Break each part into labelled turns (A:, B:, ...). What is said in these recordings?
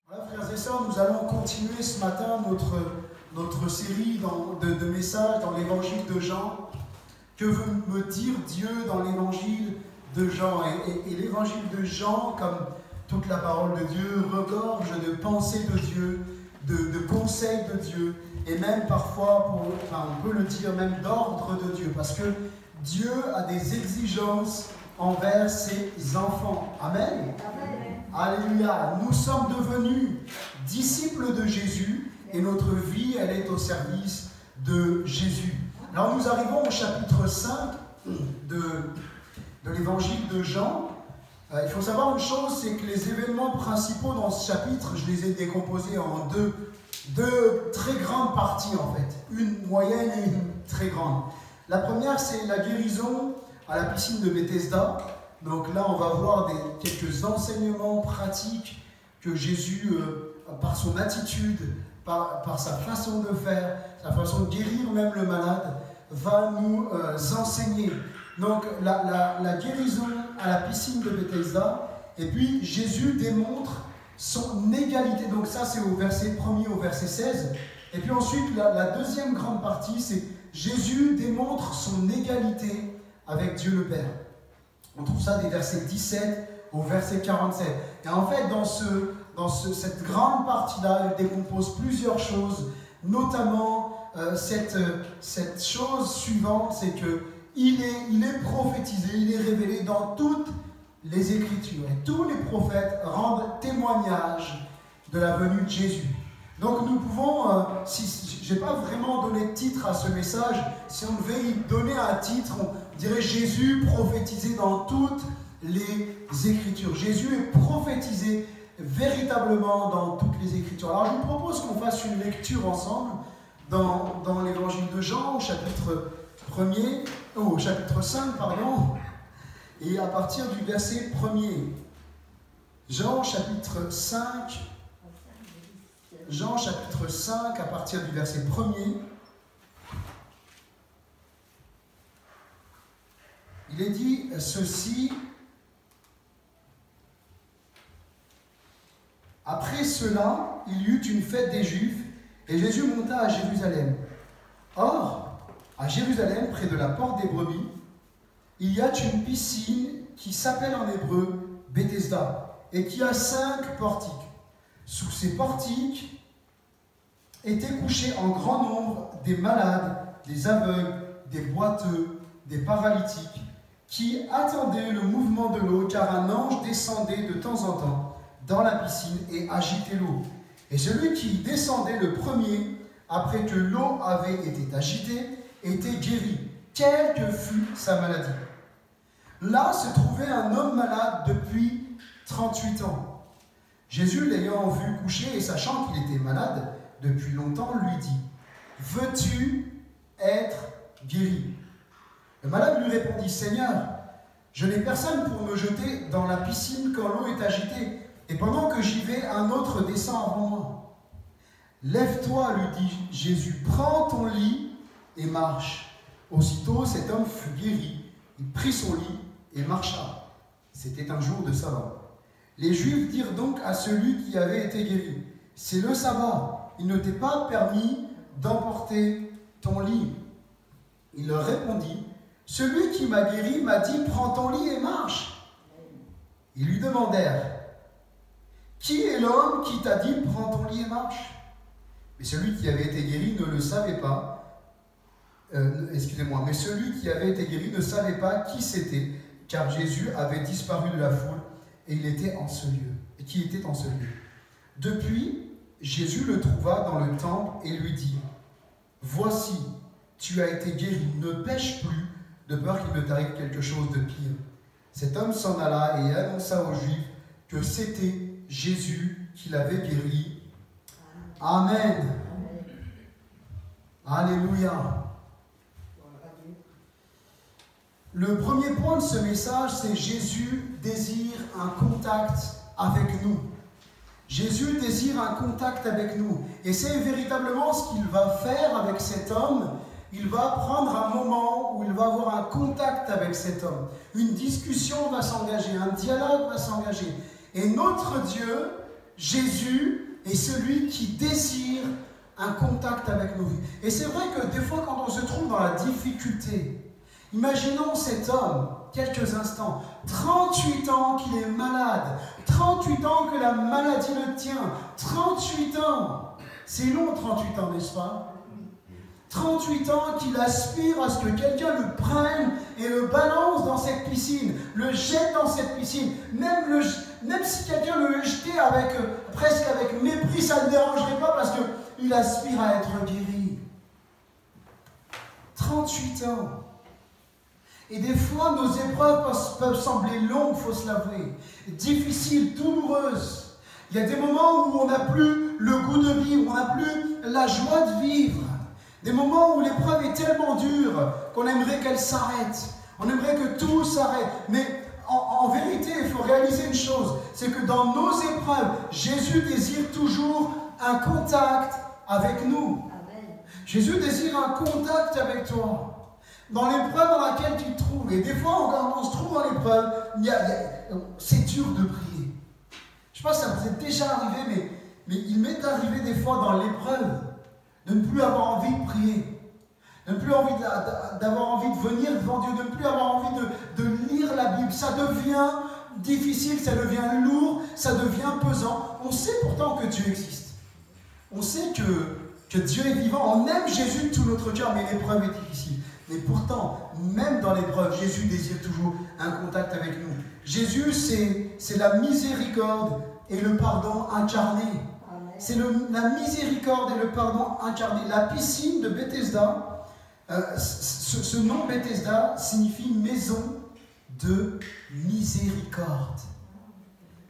A: Voilà, frères et sœurs, nous allons continuer ce matin notre série de messages dans l'évangile de Jean. Que veut me dire Dieu dans l'évangile de Jean? Et l'évangile de Jean, comme toute la parole de Dieu, regorge de pensées de Dieu, de conseils de Dieu, et même parfois, on peut le dire, même d'ordre de Dieu, parce que Dieu a des exigences envers ses enfants. Amen. Amen. Alléluia. Nous sommes devenus disciples de Jésus et notre vie, elle est au service de Jésus. Alors nous arrivons au chapitre 5 de l'évangile de Jean. Il faut savoir une chose, c'est que les événements principaux dans ce chapitre, je les ai décomposés en deux très grandes parties en fait. Une moyenne et une très grande. La première, c'est la guérison à la piscine de Bethesda. Donc là, on va voir quelques enseignements pratiques que Jésus, par son attitude, par sa façon de faire, sa façon de guérir même le malade, va nous enseigner. Donc la guérison à la piscine de Bethesda, et puis Jésus démontre son égalité. Donc ça, c'est au verset 1er au verset 16. Et puis ensuite, la deuxième grande partie, c'est Jésus démontre son égalité avec Dieu le Père. On trouve ça des versets 17 au verset 47. Et en fait, dans cette grande partie-là, il décompose plusieurs choses, notamment cette chose suivante, c'est qu'il est prophétisé, il est révélé dans toutes les Écritures. Et tous les prophètes rendent témoignage de la venue de Jésus. Donc nous pouvons, je n'ai pas vraiment donné de titre à ce message, si on devait y donner un titre, on dirait Jésus prophétisé dans toutes les Écritures. Jésus est prophétisé véritablement dans toutes les Écritures. Alors je vous propose qu'on fasse une lecture ensemble dans l'évangile de Jean, au chapitre 5, et à partir du verset 1er. Jean chapitre 5, à partir du verset 1er. Il est dit ceci: après cela, il y eut une fête des Juifs, et Jésus monta à Jérusalem. Or, à Jérusalem, près de la porte des brebis, il y a une piscine qui s'appelle en hébreu Bethesda, et qui a 5 portiques. Sous ces portiques étaient couchés en grand nombre des malades, des aveugles, des boiteux, des paralytiques, qui attendaient le mouvement de l'eau, car un ange descendait de temps en temps dans la piscine et agitait l'eau. Et celui qui descendait le premier, après que l'eau avait été agitée, était guéri, quelle que fût sa maladie. Là se trouvait un homme malade depuis 38 ans. Jésus, l'ayant vu coucher et sachant qu'il était malade depuis longtemps, lui dit: « Veux-tu être guéri ?» Le malade lui répondit: « Seigneur, je n'ai personne pour me jeter dans la piscine quand l'eau est agitée, et pendant que j'y vais, un autre descend avant moi. » « Lève-toi, lui dit Jésus, prends ton lit et marche. » Aussitôt, cet homme fut guéri, il prit son lit et marcha. C'était un jour de sabbat. Les Juifs dirent donc à celui qui avait été guéri: « C'est le sabbat, il ne t'est pas permis d'emporter ton lit. » Il leur répondit: « Celui qui m'a guéri m'a dit: prends ton lit et marche. » Ils lui demandèrent: « Qui est l'homme qui t'a dit: prends ton lit et marche ?» Mais celui qui avait été guéri ne le savait pas. Mais celui qui avait été guéri ne savait pas qui c'était, car Jésus avait disparu de la foule et qui était en ce lieu. Depuis, Jésus le trouva dans le temple et lui dit: « Voici, tu as été guéri, ne pêche plus, de peur qu'il ne t'arrive quelque chose de pire. » Cet homme s'en alla et annonça aux Juifs que c'était Jésus qui l'avait guéri. Amen. Alléluia. Le premier point de ce message, c'est Jésus désire un contact avec nous. Jésus désire un contact avec nous. Et c'est véritablement ce qu'il va faire avec cet homme. Il va prendre un moment où il va avoir un contact avec cet homme. Une discussion va s'engager, un dialogue va s'engager. Et notre Dieu Jésus est celui qui désire un contact avec nos vies. Et c'est vrai que des fois, quand on se trouve dans la difficulté, imaginons cet homme, quelques instants, 38 ans qu'il est malade, 38 ans que la maladie le tient, 38 ans, c'est long 38 ans, n'est-ce pas? 38 ans qu'il aspire à ce que quelqu'un le prenne et le balance dans cette piscine, le jette dans cette piscine. Même si quelqu'un le jetait presque avec mépris, ça ne le dérangerait pas parce qu'il aspire à être guéri. 38 ans. Et des fois, nos épreuves peuvent sembler longues, il faut se l'avouer, difficiles, douloureuses. Il y a des moments où on n'a plus le goût de vivre, on n'a plus la joie de vivre. Des moments où l'épreuve est tellement dure qu'on aimerait qu'elle s'arrête. On aimerait que tout s'arrête. Mais en vérité, il faut réaliser une chose, c'est que dans nos épreuves, Jésus désire toujours un contact avec nous. Amen. Jésus désire un contact avec toi. Dans l'épreuve dans laquelle tu te trouves. Et des fois, quand on se trouve dans l'épreuve, c'est dur de prier. Je ne sais pas si ça vous est déjà arrivé, mais il m'est arrivé des fois dans l'épreuve de ne plus avoir envie de prier, de ne plus d'avoir envie de venir devant Dieu, de ne plus avoir envie de lire la Bible. Ça devient difficile, ça devient lourd, ça devient pesant. On sait pourtant que Dieu existe. On sait que Dieu est vivant. On aime Jésus de tout notre cœur, mais l'épreuve est difficile. Mais pourtant, même dans l'épreuve, Jésus désire toujours un contact avec nous. Jésus, c'est la miséricorde et le pardon incarné. C'est la miséricorde et le pardon incarné. La piscine de Bethesda, ce nom Bethesda signifie maison de miséricorde.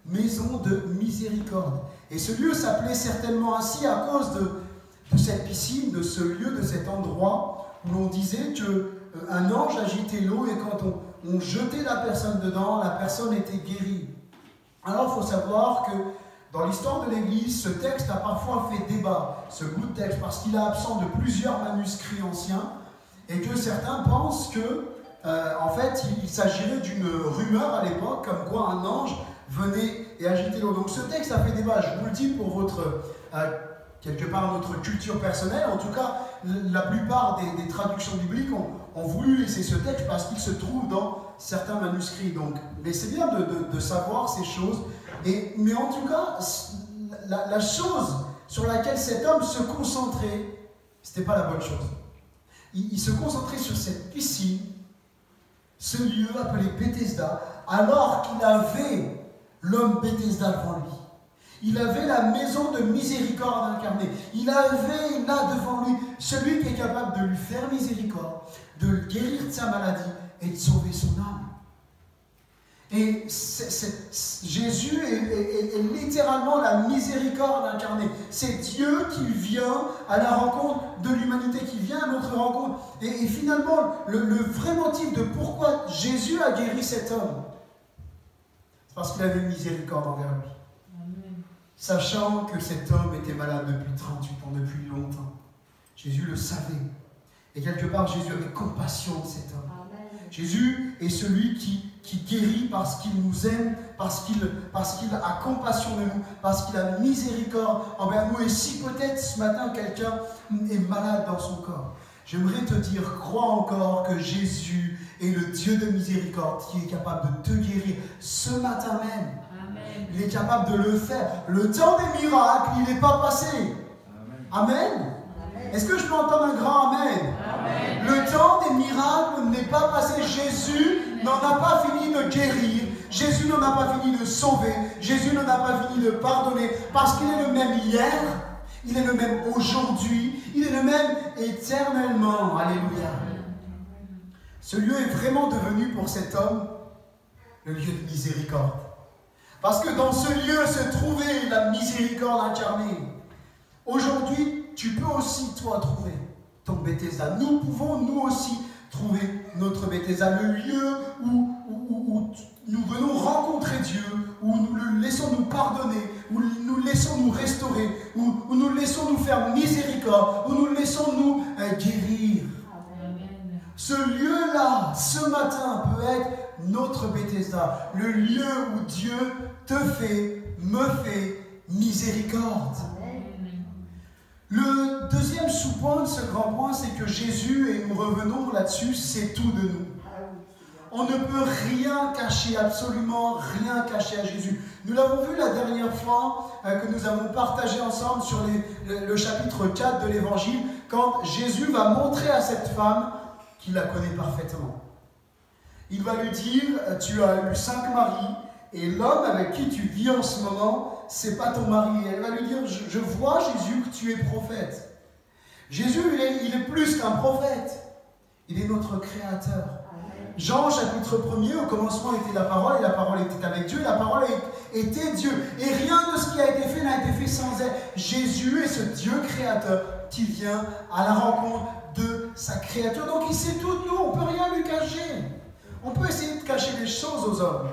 A: Maison de miséricorde. Et ce lieu s'appelait certainement ainsi à cause de cette piscine, de ce lieu, de cet endroit où l'on disait qu'un ange agitait l'eau et quand on jetait la personne dedans, la personne était guérie. Alors il faut savoir que dans l'histoire de l'Église, ce texte a parfois fait débat, ce bout de texte, parce qu'il est absent de plusieurs manuscrits anciens et que certains pensent que, en fait, il s'agirait d'une rumeur à l'époque, comme quoi un ange venait et agitait l'eau. Donc ce texte a fait débat, je vous le dis pour votre, quelque part, notre culture personnelle. En tout cas, la plupart des traductions bibliques ont voulu laisser ce texte parce qu'il se trouve dans certains manuscrits. Donc, mais c'est bien de savoir ces choses. Mais en tout cas, la chose sur laquelle cet homme se concentrait, ce n'était pas la bonne chose. Il se concentrait sur cette piscine, ce lieu appelé Bethesda, alors qu'il avait l'homme Bethesda devant lui. Il avait la maison de miséricorde incarnée. Il avait là devant lui celui qui est capable de lui faire miséricorde, de le guérir de sa maladie et de sauver son âme. Et Jésus est littéralement la miséricorde incarnée. C'est Dieu qui vient à la rencontre de l'humanité, qui vient à notre rencontre. Et finalement, le vrai motif de pourquoi Jésus a guéri cet homme, c'est parce qu'il avait une miséricorde envers lui. Amen. Sachant que cet homme était malade depuis 38 ans, depuis longtemps. Jésus le savait. Et quelque part, Jésus avait compassion de cet homme. Amen. Jésus est celui qui guérit parce qu'il nous aime, parce qu'il a compassion de nous, parce qu'il a miséricorde envers nous. Et si peut-être ce matin quelqu'un est malade dans son corps, j'aimerais te dire, crois encore que Jésus est le Dieu de miséricorde qui est capable de te guérir ce matin même. Amen. Il est capable de le faire. Le temps des miracles, il n'est pas passé. Amen. Amen. Est-ce que je peux entendre un grand Amen? Amen. Le temps des miracles n'est pas passé. Jésus n'en a pas fini de guérir. Jésus n'en a pas fini de sauver. Jésus n'en a pas fini de pardonner. Parce qu'il est le même hier, il est le même aujourd'hui, il est le même éternellement. Alléluia. Ce lieu est vraiment devenu pour cet homme le lieu de miséricorde. Parce que dans ce lieu se trouvait la miséricorde incarnée. Aujourd'hui, tu peux aussi, toi, trouver ton Bethesda. Nous pouvons, nous aussi, trouver notre Bethesda, le lieu où nous venons rencontrer Dieu, où nous le laissons nous pardonner, où nous laissons nous restaurer, où nous laissons nous faire miséricorde, où nous laissons nous guérir. Amen. Ce lieu-là, ce matin, peut être notre Bethesda, le lieu où Dieu te fait, me fait miséricorde. Le deuxième sous-point de ce grand point, c'est que Jésus, et nous revenons là-dessus, c'est tout de nous. On ne peut rien cacher, absolument rien cacher à Jésus. Nous l'avons vu la dernière fois que nous avons partagé ensemble sur le chapitre 4 de l'Évangile, quand Jésus va montrer à cette femme qu'il la connaît parfaitement. Il va lui dire, tu as eu 5 maris, et l'homme avec qui tu vis en ce moment, c'est pas ton mari. Elle va lui dire, je vois Jésus que tu es prophète. Jésus, il est plus qu'un prophète. Il est notre créateur. Jean, chapitre 1er, au commencement était la parole, et la parole était avec Dieu, et la parole était Dieu. Et rien de ce qui a été fait n'a été fait sans elle. Jésus est ce Dieu créateur qui vient à la rencontre de sa créature. Donc il sait tout de nous, on ne peut rien lui cacher. On peut essayer de cacher des choses aux hommes.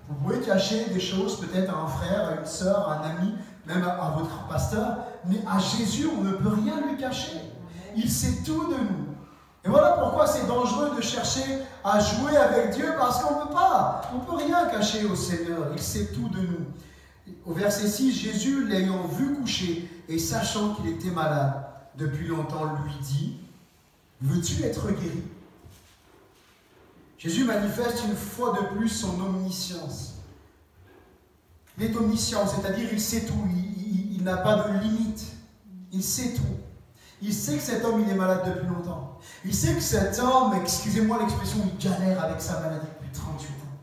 A: Vous pouvez cacher des choses peut-être à un frère, à une sœur, à un ami, même à votre pasteur, mais à Jésus, on ne peut rien lui cacher. Il sait tout de nous. Et voilà pourquoi c'est dangereux de chercher à jouer avec Dieu, parce qu'on ne peut pas. On ne peut rien cacher au Seigneur. Il sait tout de nous. Au verset 6, Jésus, l'ayant vu coucher et sachant qu'il était malade depuis longtemps, lui dit, « Veux-tu être guéri ?» Jésus manifeste une fois de plus son omniscience. Il est omniscient, c'est-à-dire il sait tout, il n'a pas de limite. Il sait tout. Il sait que cet homme, il est malade depuis longtemps. Il sait que cet homme, excusez-moi l'expression, il galère avec sa maladie depuis 38 ans.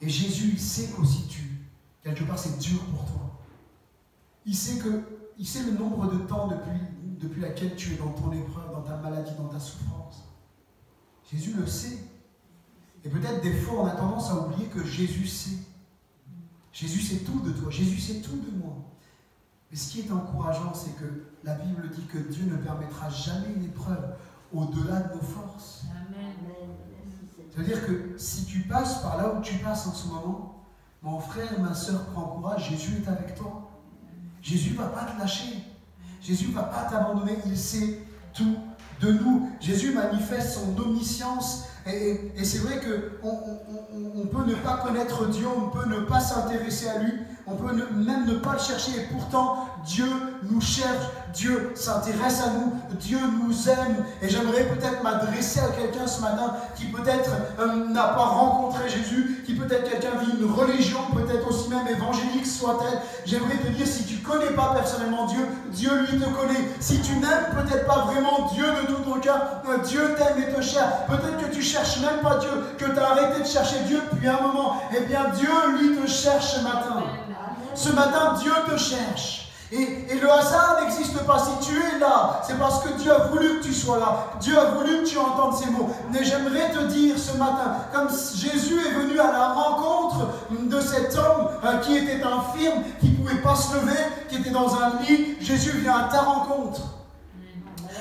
A: Et Jésus, il sait qu'aussi quelque part, c'est dur pour toi. Il sait le nombre de temps depuis laquelle tu es dans ton épreuve, dans ta maladie, dans ta souffrance. Jésus le sait. Et peut-être des fois, on a tendance à oublier que Jésus sait. Jésus sait tout de toi. Jésus sait tout de moi. Mais ce qui est encourageant, c'est que la Bible dit que Dieu ne permettra jamais une épreuve au-delà de nos forces. Amen. C'est-à-dire que si tu passes par là où tu passes en ce moment, mon frère, ma soeur, prends courage, Jésus est avec toi. Jésus ne va pas te lâcher. Jésus ne va pas t'abandonner. Il sait tout de nous. Jésus manifeste son omniscience. Et c'est vrai qu'on peut ne pas connaître Dieu, on peut ne pas s'intéresser à lui, on peut même ne pas le chercher, et pourtant Dieu nous cherche, Dieu s'intéresse à nous, Dieu nous aime. Et j'aimerais peut-être m'adresser à quelqu'un ce matin qui peut-être n'a pas rencontré Jésus, qui peut-être quelqu'un vit une religion, peut-être aussi même évangélique soit-elle. J'aimerais te dire, si tu ne connais pas personnellement Dieu, Dieu lui te connaît. Si tu n'aimes peut-être pas vraiment Dieu de tout ton cœur, Dieu t'aime et te cherche. Peut-être que tu cherches même pas Dieu, que tu as arrêté de chercher Dieu depuis un moment. Eh bien Dieu lui te cherche ce matin. Ce matin, Dieu te cherche. Et le hasard n'existe pas. Si tu es là, c'est parce que Dieu a voulu que tu sois là. Dieu a voulu que tu entendes ces mots. Mais j'aimerais te dire ce matin, comme Jésus est venu à la rencontre de cet homme qui était infirme, qui ne pouvait pas se lever, qui était dans un lit, Jésus vient à ta rencontre.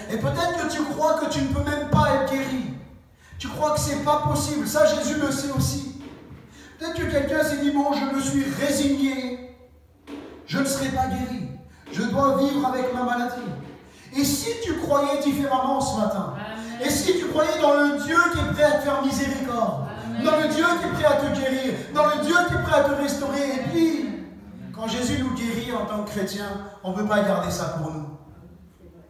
A: Et peut-être que tu crois que tu ne peux même pas être guéri. Tu crois que ce n'est pas possible. Ça, Jésus le sait aussi. Peut-être que quelqu'un s'est dit, bon, je me suis résigné. Je ne serai pas guéri. Je dois vivre avec ma maladie. Et si tu croyais différemment ce matin? Amen. Et si tu croyais dans le Dieu qui est prêt à te faire miséricorde? Amen. Dans le Dieu qui est prêt à te guérir? Dans le Dieu qui est prêt à te restaurer? Et puis, quand Jésus nous guérit en tant que chrétiens, on ne peut pas garder ça pour nous.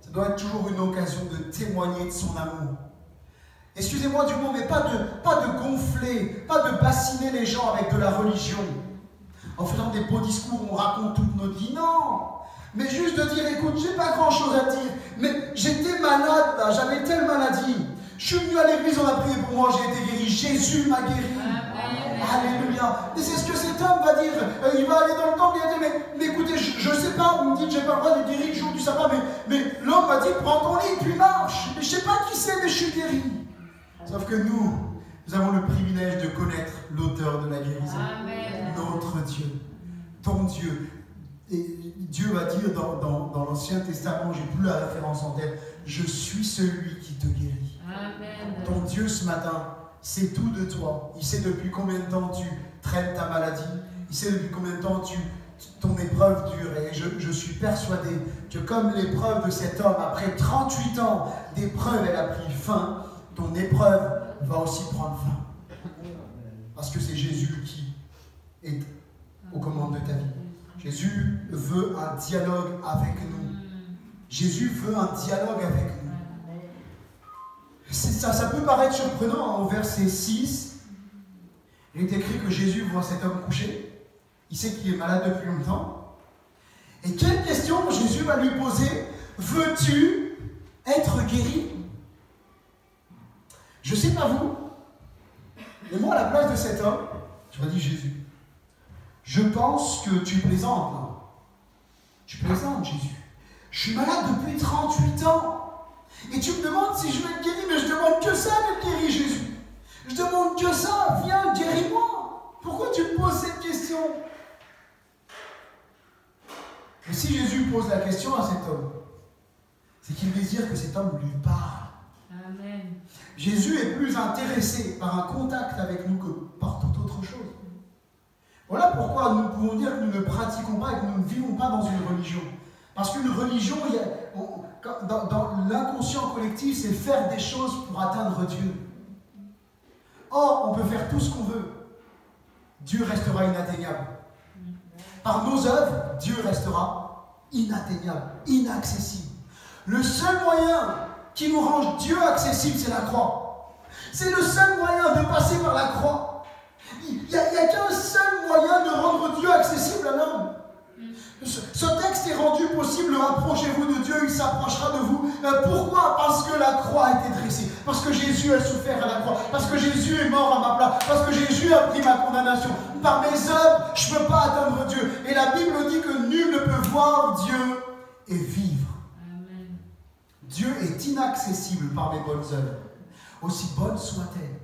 A: Ça doit être toujours une occasion de témoigner de son amour. Excusez-moi du mot, mais pas de gonfler, pas de bassiner les gens avec de la religion. En faisant des beaux discours, on raconte toute notre vie. Non! Mais juste de dire, écoute, j'ai pas grand-chose à dire, mais j'étais malade là, j'avais telle maladie. Je suis venu à l'église, on a prié pour moi, j'ai été guéri. Jésus m'a guéri. Amen. Alléluia. Et c'est ce que cet homme va dire. Il va aller dans le temple et il va dire, mais écoutez, je ne sais pas, vous me dites, j'ai pas le droit de guérir le jour du sabbat, mais l'homme m'a dit, prends ton lit, puis marche. Mais je ne sais pas qui c'est, mais je suis guéri. Sauf que nous avons le privilège de connaître l'auteur de la guérison. Amen. Notre Dieu, ton Dieu. Et Dieu va dire dans l'Ancien Testament, j'ai plus la référence en tête, je suis celui qui te guérit. Amen. Ton Dieu ce matin sait tout de toi. Il sait depuis combien de temps tu traînes ta maladie. Il sait depuis combien de temps ton épreuve dure. Et je suis persuadé que comme l'épreuve de cet homme, après 38 ans d'épreuve, elle a pris fin, ton épreuve va aussi prendre fin. Parce que c'est Jésus qui est aux commandes de ta vie. Jésus veut un dialogue avec nous. Jésus veut un dialogue avec nous. Ça peut paraître surprenant, hein, au verset 6. Il est écrit que Jésus voit cet homme couché. Il sait qu'il est malade depuis longtemps. Et quelle question Jésus va lui poser? Veux-tu être guéri? Je ne sais pas vous, mais moi, à la place de cet homme, je me dis Jésus, je pense que tu plaisantes, non? Tu plaisantes, Jésus. Je suis malade depuis 38 ans. Et tu me demandes si je vais être guéri, mais je demande que ça d'être guéri, Jésus. Je demande que ça, viens, guéris-moi. Pourquoi tu me poses cette question? Et si Jésus pose la question à cet homme, c'est qu'il désire que cet homme lui parle.
B: Amen.
A: Jésus est plus intéressé par un contact avec nous que par toute autre chose. Voilà pourquoi nous pouvons dire que nous ne pratiquons pas et que nous ne vivons pas dans une religion. Parce qu'une religion, dans l'inconscient collectif, c'est faire des choses pour atteindre Dieu. Or, on peut faire tout ce qu'on veut. Dieu restera inatteignable. Par nos œuvres, Dieu restera inatteignable, inaccessible. Le seul moyen qui nous rend Dieu accessible, c'est la croix. C'est le seul moyen de passer par la croix. Il n'y a qu'un seul moyen de rendre Dieu accessible à l'homme. Ce texte est rendu possible, rapprochez-vous de Dieu, il s'approchera de vous. Pourquoi? Parce que la croix a été dressée, parce que Jésus a souffert à la croix, parce que Jésus est mort à ma place, parce que Jésus a pris ma condamnation. Par mes œuvres, je ne peux pas atteindre Dieu. Et la Bible dit que nul ne peut voir Dieu et vivre. Amen. Dieu est inaccessible par mes bonnes œuvres. Aussi bonnes soient-elles,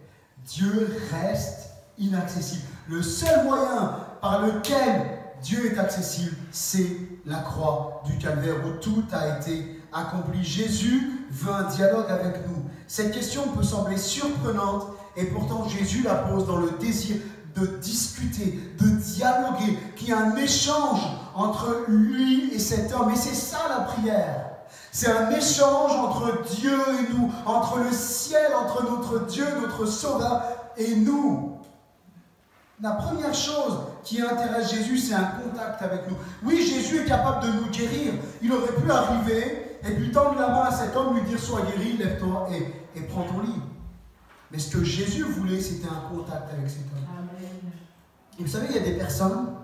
A: Dieu reste inaccessible. Le seul moyen par lequel Dieu est accessible, c'est la croix du calvaire où tout a été accompli. Jésus veut un dialogue avec nous. Cette question peut sembler surprenante et pourtant Jésus la pose dans le désir de discuter, de dialoguer, qu'il y a un échange entre lui et cet homme. Et c'est ça la prière. C'est un échange entre Dieu et nous, entre le ciel, entre notre Dieu, notre Sauveur et nous. La première chose qui intéresse Jésus, c'est un contact avec nous. Oui, Jésus est capable de nous guérir. Il aurait pu arriver et puis tendre la main à cet homme, lui dire « Sois guéri, lève-toi et prends ton lit ». Mais ce que Jésus voulait, c'était un contact avec cet homme. Amen. Et vous savez, il y a des personnes,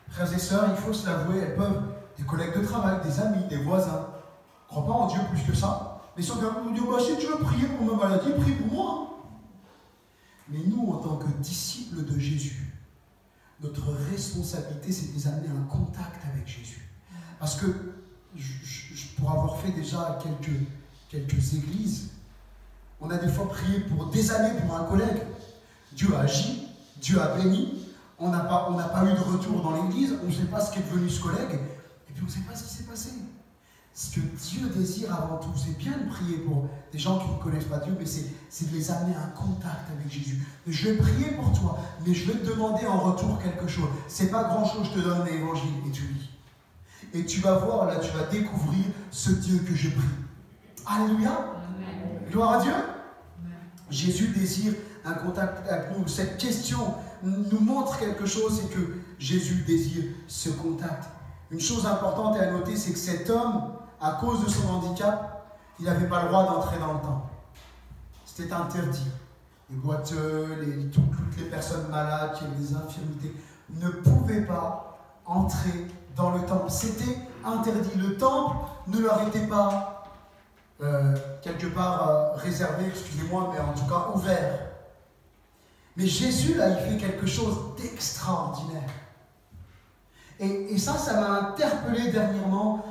A: frères et sœurs, il faut se l'avouer, elles peuvent, des collègues de travail, des amis, des voisins, ne croient pas en Dieu plus que ça, mais ils sont capables de dire « Si tu veux prier pour ma maladie, prie pour moi ». Mais nous, en tant que disciples de Jésus, notre responsabilité, c'est de les amener en contact avec Jésus. Parce que, pour avoir fait déjà quelques églises, on a des fois prié pour des années pour un collègue. Dieu a agi, Dieu a béni, on n'a pas eu de retour dans l'église, on ne sait pas ce qu'est devenu ce collègue, et puis on ne sait pas ce qui s'est passé. Ce que Dieu désire avant tout, c'est bien de prier pour des gens qui ne connaissent pas Dieu, mais c'est de les amener en contact avec Jésus. Je vais prier pour toi, mais je vais te demander en retour quelque chose. C'est pas grand-chose, je te donne l'évangile et tu lis. Et tu vas voir, là, tu vas découvrir ce Dieu que je prie. Alléluia. Amen. Gloire à Dieu. Amen. Jésus désire un contact avec nous. Cette question nous montre quelque chose, c'est que Jésus désire ce contact. Une chose importante à noter, c'est que cet homme, à cause de son handicap, il n'avait pas le droit d'entrer dans le temple. C'était interdit. Les boiteux, toutes les personnes malades qui avaient des infirmités ne pouvaient pas entrer dans le temple. C'était interdit. Le temple ne leur était pas quelque part réservé, excusez-moi, mais en tout cas ouvert. Mais Jésus, là, il fait quelque chose d'extraordinaire. Et ça m'a interpellé dernièrement,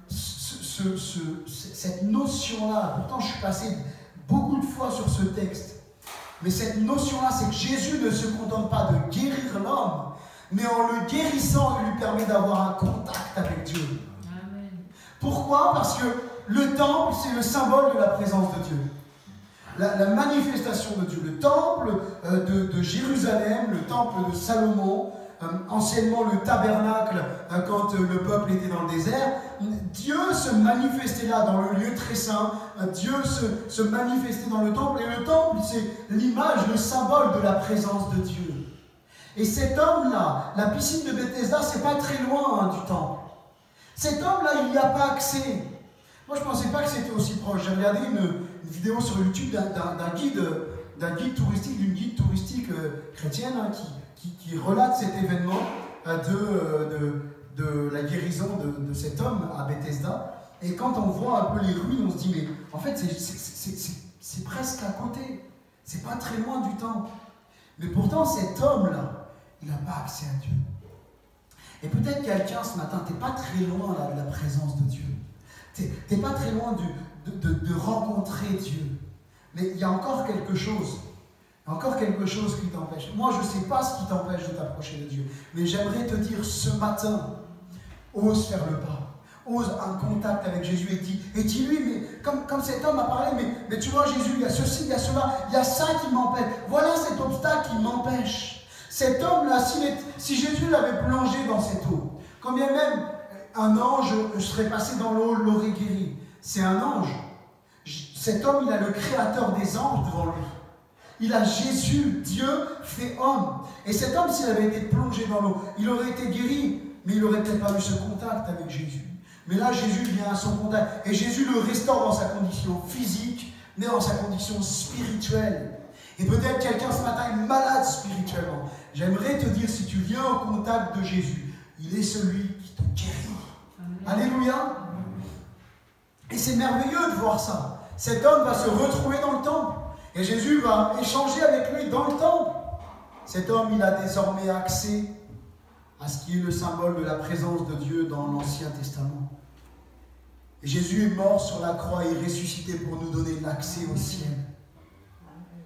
A: cette notion-là. Pourtant, je suis passé beaucoup de fois sur ce texte. Mais cette notion-là, c'est que Jésus ne se contente pas de guérir l'homme, mais en le guérissant, il lui permet d'avoir un contact avec Dieu. Amen. Pourquoi? Parce que le temple, c'est le symbole de la présence de Dieu. La manifestation de Dieu. Le temple de Jérusalem, le temple de Salomon, anciennement le tabernacle, quand le peuple était dans le désert, Dieu se manifestait là dans le lieu très saint, Dieu se manifestait dans le temple, et le temple c'est l'image, le symbole de la présence de Dieu. Et cet homme-là, la piscine de Bethesda, c'est pas très loin du temple. Cet homme-là, il n'y a pas accès. Moi, je ne pensais pas que c'était aussi proche. J'ai regardé une vidéo sur YouTube d'un guide touristique, d'une guide touristique chrétienne qui relate cet événement de la guérison de cet homme à Bethesda. Et quand on voit un peu les ruines, on se dit, mais en fait, c'est presque à côté. C'est pas très loin du temple. Mais pourtant, cet homme-là, il n'a pas accès à Dieu. Et peut-être quelqu'un ce matin, tu n'es pas très loin là, de la présence de Dieu. Tu n'es pas très loin de rencontrer Dieu. Mais il y a encore quelque chose. Il y a encore quelque chose qui t'empêche. Moi, je ne sais pas ce qui t'empêche de t'approcher de Dieu. Mais j'aimerais te dire ce matin, ose faire le pas. Ose un contact avec Jésus et dis-lui, mais comme cet homme a parlé, mais tu vois Jésus, il y a ceci, il y a cela, il y a ça qui m'empêche. Voilà cet obstacle qui m'empêche. Cet homme-là, si Jésus l'avait plongé dans cette eau, quand bien même un ange serait passé dans l'eau, l'aurait guéri. C'est un ange. Cet homme, il a le créateur des anges devant lui. Il a Jésus, Dieu fait homme. Et cet homme, s'il avait été plongé dans l'eau, il aurait été guéri, mais il n'aurait peut-être pas eu ce contact avec Jésus. Mais là, Jésus vient à son contact. Et Jésus le restaure dans sa condition physique, mais dans sa condition spirituelle. Et peut-être quelqu'un ce matin est malade spirituellement. J'aimerais te dire, si tu viens au contact de Jésus, il est celui qui te guérit. Amen. Alléluia. Et c'est merveilleux de voir ça. Cet homme va se retrouver dans le temple. Et Jésus va échanger avec lui dans le temple. Cet homme, il a désormais accès à ce qui est le symbole de la présence de Dieu dans l'Ancien Testament. Et Jésus est mort sur la croix et ressuscité pour nous donner l'accès au ciel.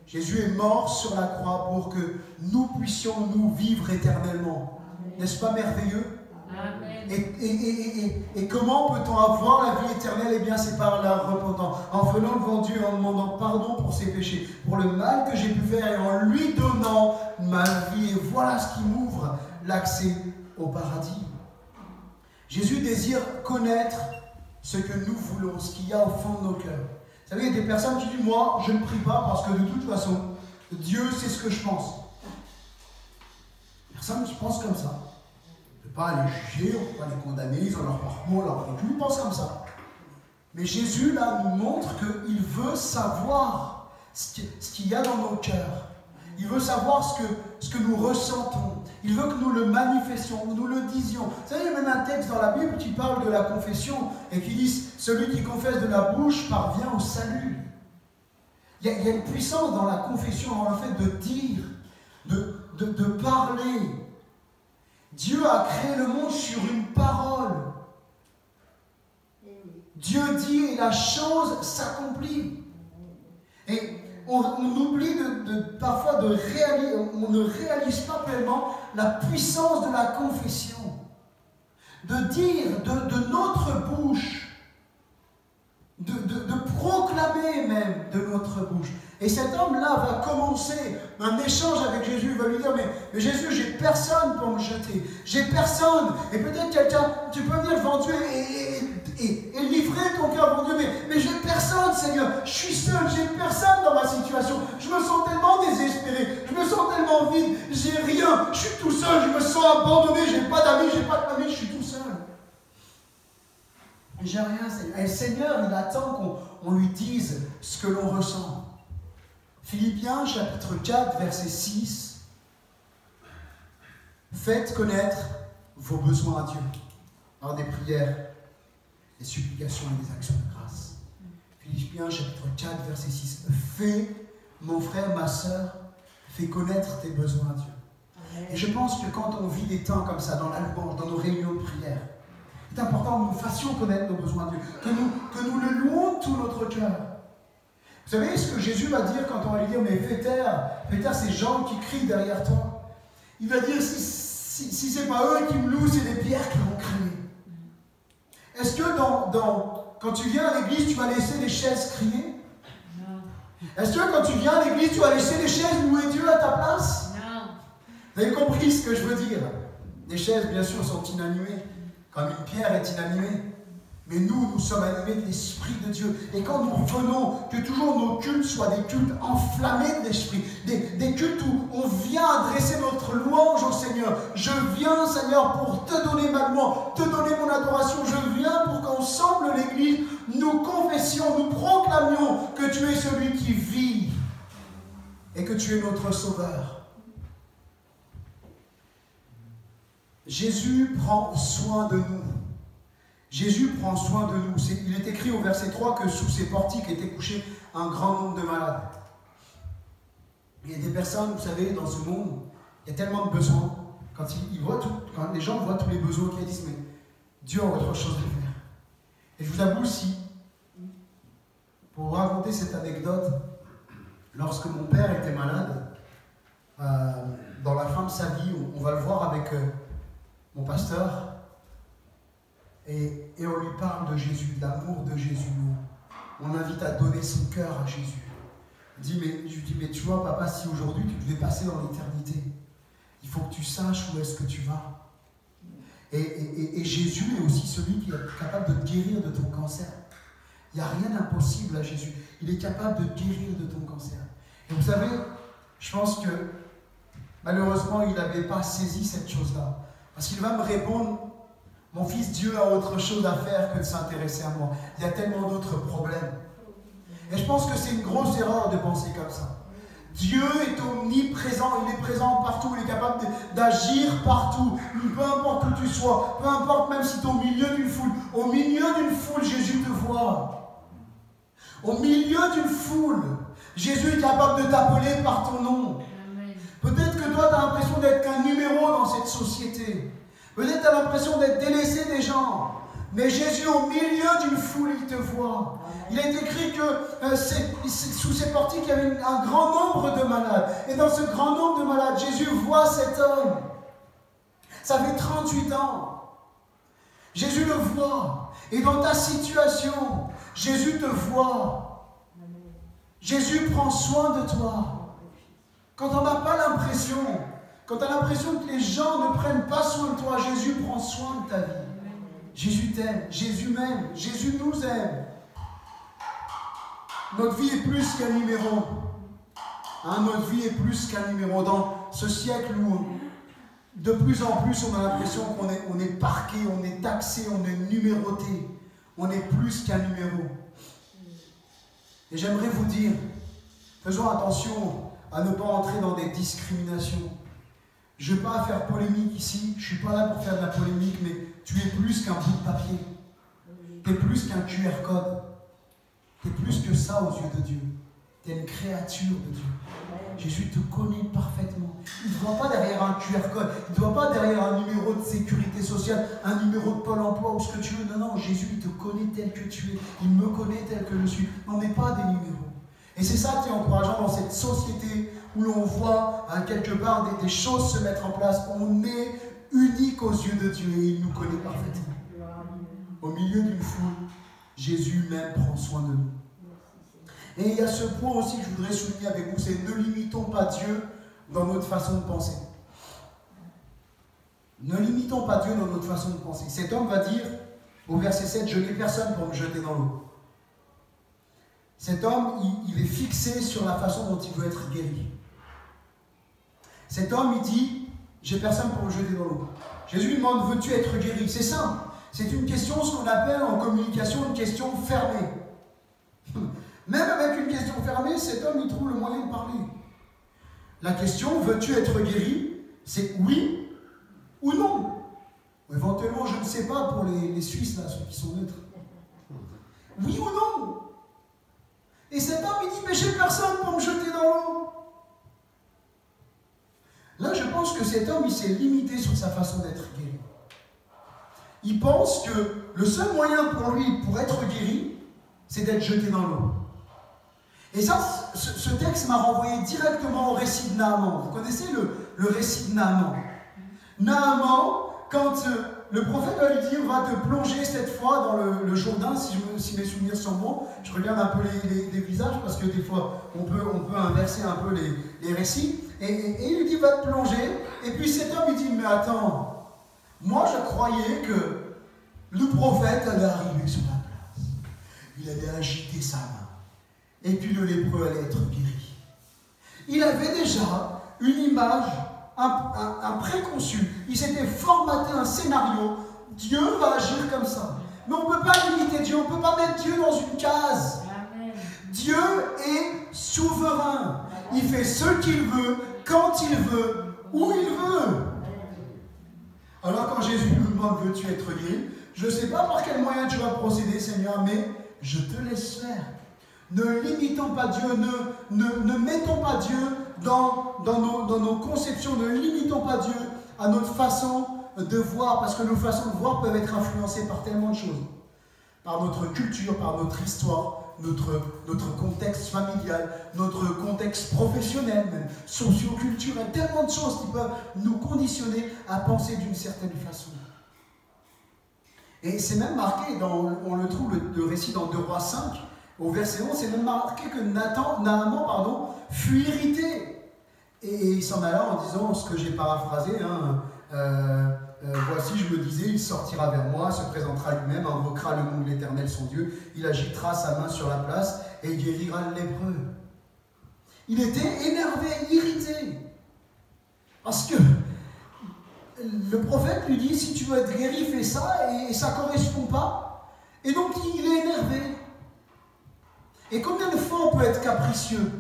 A: Jésus est mort sur la croix pour que nous puissions nous vivre éternellement. N'est-ce pas merveilleux? Amen. Et comment peut-on avoir la vie éternelle? Eh bien, c'est par la repentance. En venant devant Dieu, en demandant pardon pour ses péchés, pour le mal que j'ai pu faire et en lui donnant ma vie. Et voilà ce qui m'ouvre l'accès au paradis. Jésus désire connaître ce que nous voulons, ce qu'il y a au fond de nos cœurs. Vous savez, il y a des personnes qui disent, moi, je ne prie pas parce que de toute façon, Dieu sait ce que je pense. Personne qui pense comme ça. On ne peut pas les juger, on ne peut pas les condamner, ils ont leur parcours, leur vécu, ils pensent comme ça. Mais Jésus, là, nous montre qu'il veut savoir ce qu'il y a dans nos cœurs. Il veut savoir ce que nous ressentons. Il veut que nous le manifestions, nous le disions. Vous savez, il y a même un texte dans la Bible qui parle de la confession et qui dit « Celui qui confesse de la bouche parvient au salut ». Il y a une puissance dans la confession, dans le fait de dire, de parler. Dieu a créé le monde sur une parole. Dieu dit et la chose s'accomplit. Et on oublie parfois de réaliser, on ne réalise pas pleinement la puissance de la confession. De dire de notre bouche, de proclamer même de notre bouche. Et cet homme-là va commencer un échange avec Jésus. Il va lui dire, mais Jésus, j'ai personne pour me jeter. J'ai personne. Et peut-être quelqu'un, tu peux venir devant Dieu et livrer ton cœur devant Dieu. Mais j'ai personne, Seigneur. Je suis seul. J'ai personne dans ma situation. Je me sens tellement désespéré. Je me sens tellement vide. J'ai rien. Je suis tout seul. Je me sens abandonné. J'ai pas d'amis. J'ai pas de famille. Je suis tout seul. Et j'ai rien, Seigneur. Et le Seigneur, il attend qu'on lui dise ce que l'on ressent. Philippiens chapitre 4, verset 6. Faites connaître vos besoins à Dieu par des prières, des supplications et des actions de grâce. Philippiens chapitre 4, verset 6. Fais, mon frère, ma sœur, fais connaître tes besoins à Dieu. Amen. Et je pense que quand on vit des temps comme ça, dans la louange, dans nos réunions de prière, c'est important que nous fassions connaître nos besoins à Dieu, que nous le louons de tout notre cœur. Vous savez ce que Jésus va dire quand on va lui dire, mais fais taire ces gens qui crient derrière toi. Il va dire, si ce n'est pas eux qui me louent, c'est des pierres qui vont crier. Est-ce que quand tu viens à l'église, tu vas laisser les chaises crier? Non. Est-ce que quand tu viens à l'église, tu vas laisser les chaises louer Dieu à ta place? Non. Vous avez compris ce que je veux dire? Les chaises, bien sûr, sont inanimées, comme une pierre est inanimée. Mais nous sommes animés de l'Esprit de Dieu. Et quand nous venons, que toujours nos cultes soient des cultes enflammés de l'Esprit. Des cultes où on vient adresser notre louange louange au Seigneur. Je viens, Seigneur, pour te donner ma louange, te donner mon adoration. Je viens pour qu'ensemble, l'Église, nous confessions, nous proclamions que tu es celui qui vit et que tu es notre Sauveur. Jésus prend soin de nous. Jésus prend soin de nous. Il est écrit au verset 3 que sous ces portiques étaient couchés un grand nombre de malades. Il y a des personnes, vous savez, dans ce monde, il y a tellement de besoins. Quand les gens voient tous les besoins qu'ils disent, mais Dieu a autre chose à faire. Et je vous avoue, si, pour vous raconter cette anecdote, lorsque mon père était malade, dans la fin de sa vie, on va le voir avec mon pasteur, et on lui parle de Jésus, de l'amour de Jésus. On l'invite à donner son cœur à Jésus. Je lui dis, mais tu vois, papa, si aujourd'hui tu devais passer dans l'éternité, il faut que tu saches où est-ce que tu vas. Et Jésus est aussi celui qui est capable de te guérir de ton cancer. Il n'y a rien d'impossible à Jésus. Il est capable de te guérir de ton cancer. Et vous savez, je pense que malheureusement, il n'avait pas saisi cette chose-là. Parce qu'il va me répondre, mon fils, Dieu a autre chose à faire que de s'intéresser à moi. Il y a tellement d'autres problèmes. Et je pense que c'est une grosse erreur de penser comme ça. Dieu est omniprésent, il est présent partout, il est capable d'agir partout, peu importe où tu sois, peu importe même si tu es au milieu d'une foule. Au milieu d'une foule, Jésus te voit. Au milieu d'une foule, Jésus est capable de t'appeler par ton nom. Peut-être que toi, tu as l'impression d'être qu'un numéro dans cette société. Peut-être tu as l'impression d'être délaissé des gens. Mais Jésus, au milieu d'une foule, il te voit. Il est écrit que sous ces portiques, il y avait un grand nombre de malades. Et dans ce grand nombre de malades, Jésus voit cet homme. Ça fait 38 ans. Jésus le voit. Et dans ta situation, Jésus te voit. Jésus prend soin de toi. Quand on n'a pas l'impression, quand tu as l'impression que les gens ne prennent pas soin de toi, Jésus prend soin de ta vie. Jésus t'aime, Jésus m'aime, Jésus nous aime. Notre vie est plus qu'un numéro. Notre vie est plus qu'un numéro. Dans ce siècle où de plus en plus on a l'impression qu'on est parqué, on est taxé, on est numéroté. On est plus qu'un numéro. Et j'aimerais vous dire, faisons attention à ne pas entrer dans des discriminations. Je ne vais pas faire polémique ici, je ne suis pas là pour faire de la polémique, mais tu es plus qu'un bout de papier. Tu es plus qu'un QR code. Tu es plus que ça aux yeux de Dieu. Tu es une créature de Dieu. Jésus te connaît parfaitement. Il ne te voit pas derrière un QR code, il ne te voit pas derrière un numéro de sécurité sociale, un numéro de Pôle emploi ou ce que tu veux. Non, Jésus, il te connaît tel que tu es. Il me connaît tel que je suis. On n'est pas des numéros. Et c'est ça qui est encourageant dans cette société où l'on voit quelque part des choses se mettre en place. On est unique aux yeux de Dieu et il nous connaît parfaitement. Au milieu d'une foule, Jésus même prend soin de nous. Et il y a ce point aussi que je voudrais souligner avec vous, c'est ne limitons pas Dieu dans notre façon de penser. Ne limitons pas Dieu dans notre façon de penser. Cet homme va dire au verset 7, je n'ai personne pour me jeter dans l'eau. Cet homme, il est fixé sur la façon dont il veut être guéri. Cet homme, il dit, j'ai personne pour me jeter dans l'eau. Jésus lui demande, veux-tu être guéri? C'est simple. C'est une question, ce qu'on appelle en communication, une question fermée. Même avec une question fermée, cet homme, il trouve le moyen de parler. La question, veux-tu être guéri? C'est oui ou non. Éventuellement, je ne sais pas pour les Suisses, là, ceux qui sont neutres. Oui ou non? Et cet homme, il dit, mais j'ai personne pour me jeter dans l'eau. Là, je pense que cet homme, il s'est limité sur sa façon d'être guéri. Il pense que le seul moyen pour lui, pour être guéri, c'est d'être jeté dans l'eau. Et ça, ce texte m'a renvoyé directement au récit de Naaman. Vous connaissez le récit de Naaman? Naaman, quand le prophète va lui dire, va te plonger cette fois dans le Jourdain, si mes souvenirs sont bons, je regarde un peu les visages, parce que des fois, on peut inverser un peu les récits, et il lui dit, va te plonger, et puis cet homme, il dit, mais attends, moi je croyais que le prophète allait arriver sur la place, il allait agiter sa main, et puis le lépreux allait être guéri. Il avait déjà une image, un préconçu, il s'était formaté un scénario. Dieu va agir comme ça. Mais on ne peut pas limiter Dieu, on ne peut pas mettre Dieu dans une case.
B: Amen.
A: Dieu est souverain. Il fait ce qu'il veut, quand il veut, où il veut. Alors quand Jésus nous demande, veux-tu être guéri? Je ne sais pas par quel moyen tu vas procéder, Seigneur, mais je te laisse faire. Ne limitons pas Dieu, ne mettons pas Dieu dans nos conceptions, ne limitons pas Dieu à notre façon de voir, parce que nos façons de voir peuvent être influencées par tellement de choses. Par notre culture, par notre histoire, notre contexte familial, notre contexte professionnel, même socio-culturel, tellement de choses qui peuvent nous conditionner à penser d'une certaine façon. Et c'est même marqué, on le trouve, le récit dans 2 Rois 5, au verset 11, c'est même marqué que Naaman fut irrité. Et il s'en alla en disant ce que j'ai paraphrasé, voici, je me disais, il sortira vers moi, se présentera lui-même, invoquera le nom de l'Éternel son Dieu, il agitera sa main sur la place et guérira le lépreux. Il était énervé, irrité. Parce que le prophète lui dit, si tu veux être guéri, fais ça, et ça ne correspond pas. Et donc il est énervé. Et combien de fois on peut être capricieux?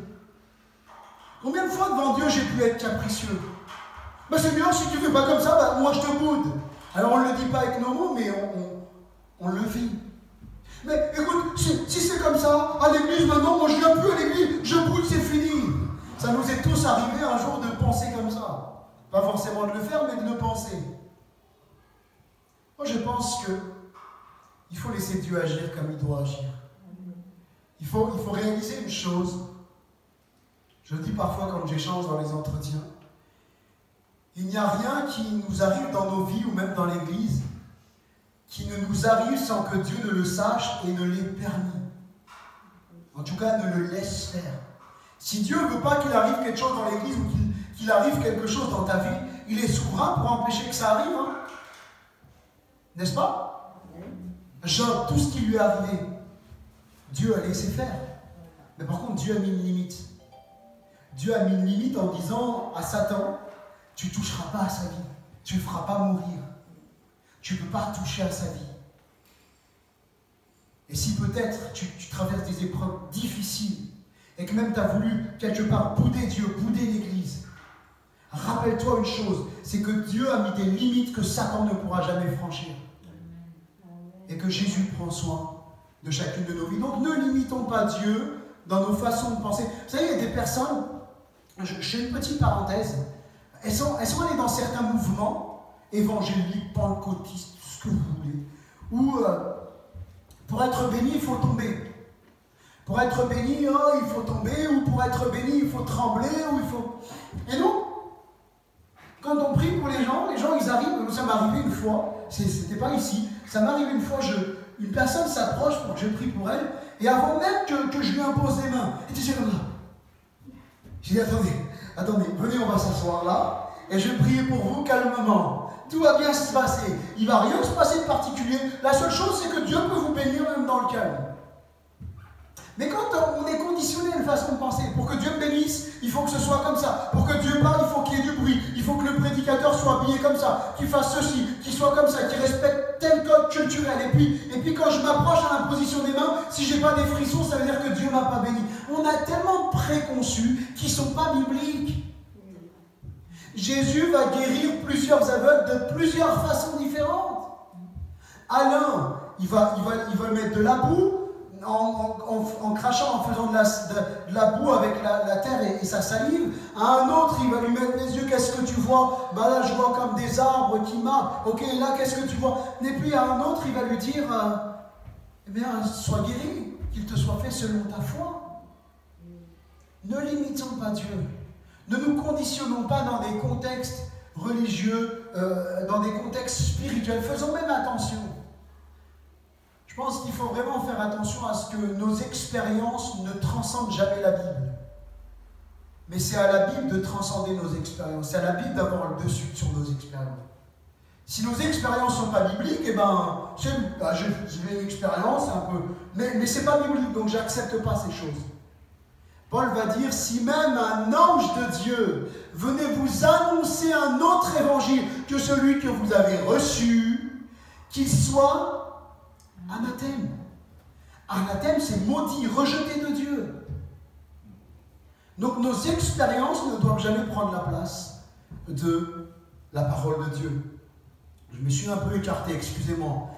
A: Combien de fois devant Dieu j'ai pu être capricieux? Ben c'est bien, si tu ne fais pas comme ça, ben moi je te boude. Alors on ne le dit pas avec nos mots, mais on le vit. Mais écoute, si c'est comme ça, à l'église maintenant, moi je viens plus à l'église, je boude, c'est fini. Ça nous est tous arrivé un jour de penser comme ça. Pas forcément de le faire, mais de le penser. Moi je pense qu'il faut laisser Dieu agir comme il doit agir. Il faut réaliser une chose. Je le dis parfois quand j'échange dans les entretiens. Il n'y a rien qui nous arrive dans nos vies ou même dans l'Église qui ne nous arrive sans que Dieu ne le sache et ne l'ait permis. En tout cas, ne le laisse faire. Si Dieu ne veut pas qu'il arrive quelque chose dans l'Église ou qu'il arrive quelque chose dans ta vie, il est souverain pour empêcher que ça arrive. Hein? N'est-ce pas? Job, tout ce qui lui est arrivé, Dieu a laissé faire. Mais par contre, Dieu a mis une limite. Dieu a mis une limite en disant à Satan, tu ne toucheras pas à sa vie. Tu ne le feras pas mourir. Tu ne peux pas toucher à sa vie. Et si peut-être tu traverses des épreuves difficiles et que même tu as voulu quelque part bouder Dieu, bouder l'Église, rappelle-toi une chose, c'est que Dieu a mis des limites que Satan ne pourra jamais franchir. Et que Jésus prend soin de chacune de nos vies. Donc ne limitons pas Dieu dans nos façons de penser. Vous savez, il y a des personnes, je fais une petite parenthèse, elles sont allées dans certains mouvements, évangéliques, pentecôtistes, tout ce que vous voulez, où pour être béni, il faut tomber. Pour être béni, il faut tomber, ou pour être béni, il faut trembler, ou il faut... Et nous, quand on prie pour les gens, ils arrivent, ça m'est arrivé une fois, c'était pas ici, ça m'est arrivé une fois, une personne s'approche pour que je prie pour elle, et avant même que je lui impose les mains, elle était comme ça. J'ai dit, attendez, venez, on va s'asseoir là, et je vais prier pour vous calmement. Tout va bien se passer. Il ne va rien se passer de particulier. La seule chose, c'est que Dieu peut vous bénir même dans le calme. Mais quand on est conditionné à une façon de penser, pour que Dieu me bénisse, il faut que ce soit comme ça. Pour que Dieu parle, il faut qu'il y ait du bruit. Il faut que le prédicateur soit habillé comme ça, qu'il fasse ceci, qu'il soit comme ça, qu'il respecte tel code culturel. Et puis quand je m'approche à l'imposition des mains, si je n'ai pas des frissons, ça veut dire que Dieu ne m'a pas béni. On a tellement de préconçus qui ne sont pas bibliques. Jésus va guérir plusieurs aveugles de plusieurs façons différentes. À l'un, il va mettre de la boue, en crachant, en faisant de la boue avec la terre et sa salive. À un autre, il va lui mettre les yeux. Qu'est-ce que tu vois? Bah là, je vois comme des arbres qui marchent. Ok, là, qu'est-ce que tu vois? Et puis à un autre, il va lui dire eh bien, sois guéri, qu'il te soit fait selon ta foi. Ne limitons pas Dieu. Ne nous conditionnons pas dans des contextes religieux, dans des contextes spirituels. Faisons même attention. Je pense qu'il faut vraiment faire attention à ce que nos expériences ne transcendent jamais la Bible. Mais c'est à la Bible de transcender nos expériences. C'est à la Bible d'avoir le dessus sur nos expériences. Si nos expériences ne sont pas bibliques, eh ben, j'ai une expérience un peu... Mais ce n'est pas biblique, donc je n'accepte pas ces choses. Paul va dire, si même un ange de Dieu venait vous annoncer un un autre évangile que celui que vous avez reçu, qu'il soit anathème. Anathème, c'est maudit, rejeté de Dieu. Donc nos expériences ne doivent jamais prendre la place de la parole de Dieu. Je me suis un peu écarté, excusez-moi.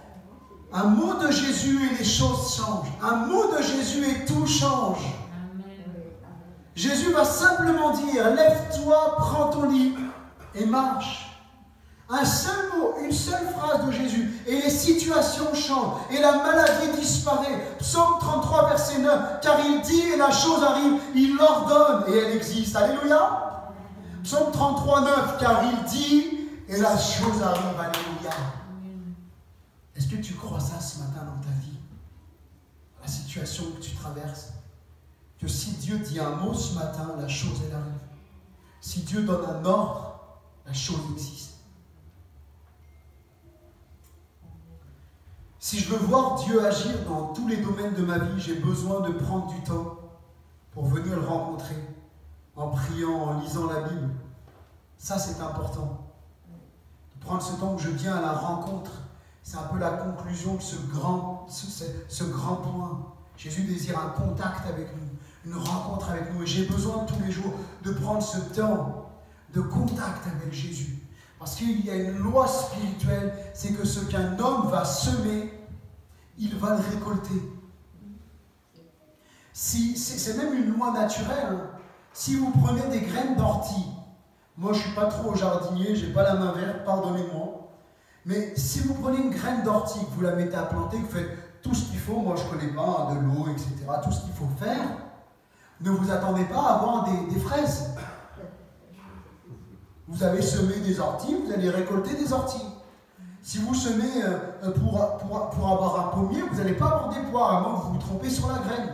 A: Un mot de Jésus et les choses changent. Un mot de Jésus et tout change. Jésus va simplement dire, lève-toi, prends ton lit et marche. Un seul mot, une seule phrase de Jésus et les situations changent et la maladie disparaît. Psaume 33, verset 9, car il dit et la chose arrive, il l'ordonne et elle existe. Alléluia. Psaume 33, 9, car il dit et la chose arrive. Alléluia. Est-ce que tu crois ça ce matin dans ta vie? La situation que tu traverses? Que si Dieu dit un mot ce matin, la chose elle arrive. Si Dieu donne un ordre, la chose existe. Si je veux voir Dieu agir dans tous les domaines de ma vie, j'ai besoin de prendre du temps pour venir le rencontrer, en priant, en lisant la Bible. Ça, c'est important. De prendre ce temps où je viens à la rencontre. C'est un peu la conclusion de ce grand point. Jésus désire un contact avec nous, une rencontre avec nous. Et j'ai besoin tous les jours de prendre ce temps de contact avec Jésus. Parce qu'il y a une loi spirituelle, c'est que ce qu'un homme va semer, il va le récolter. C'est même une loi naturelle. Hein. Si vous prenez des graines d'ortie, moi je ne suis pas trop jardinier, je n'ai pas la main verte, pardonnez-moi. Mais si vous prenez une graine d'ortie, que vous la mettez à planter, que vous faites tout ce qu'il faut, moi je ne connais pas, de l'eau, etc., tout ce qu'il faut faire, ne vous attendez pas à avoir des fraises. Vous avez semé des orties, vous allez récolter des orties. Si vous semez pour avoir un pommier, vous n'allez pas avoir des poires, à moins que vous vous trompez sur la graine.